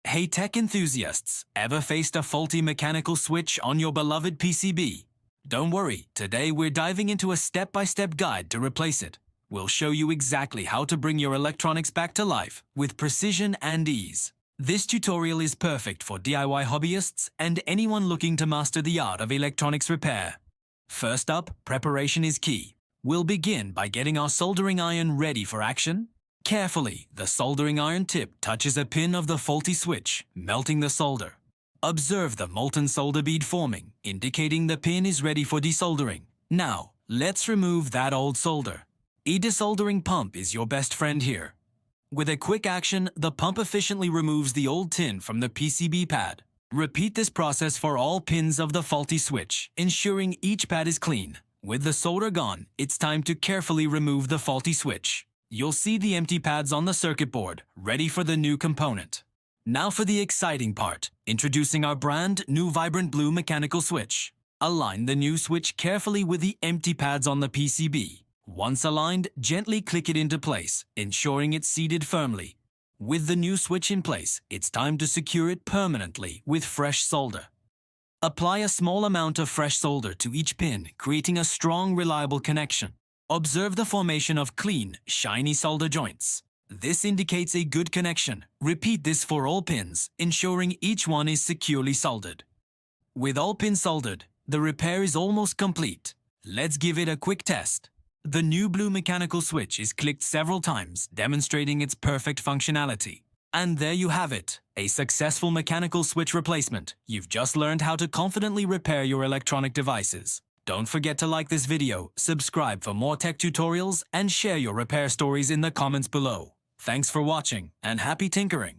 Hey tech enthusiasts, ever faced a faulty mechanical switch on your beloved PCB? Don't worry, today we're diving into a step-by-step guide to replace it. We'll show you exactly how to bring your electronics back to life with precision and ease. This tutorial is perfect for DIY hobbyists and anyone looking to master the art of electronics repair. First up, preparation is key. We'll begin by getting our soldering iron ready for action. Carefully, the soldering iron tip touches a pin of the faulty switch, melting the solder. Observe the molten solder bead forming, indicating the pin is ready for desoldering. Now, let's remove that old solder. A desoldering pump is your best friend here. With a quick action, the pump efficiently removes the old tin from the PCB pad. Repeat this process for all pins of the faulty switch, ensuring each pad is clean. With the solder gone, it's time to carefully remove the faulty switch. You'll see the empty pads on the circuit board, ready for the new component. Now for the exciting part, introducing our brand new vibrant blue mechanical switch. Align the new switch carefully with the empty pads on the PCB. Once aligned, gently click it into place, ensuring it's seated firmly. With the new switch in place, it's time to secure it permanently with fresh solder. Apply a small amount of fresh solder to each pin, creating a strong, reliable connection. Observe the formation of clean, shiny solder joints. This indicates a good connection. Repeat this for all pins, ensuring each one is securely soldered. With all pins soldered, the repair is almost complete. Let's give it a quick test. The new blue mechanical switch is clicked several times, demonstrating its perfect functionality. And there you have it, a successful mechanical switch replacement. You've just learned how to confidently repair your electronic devices. Don't forget to like this video, subscribe for more tech tutorials, and share your repair stories in the comments below. Thanks for watching, and happy tinkering!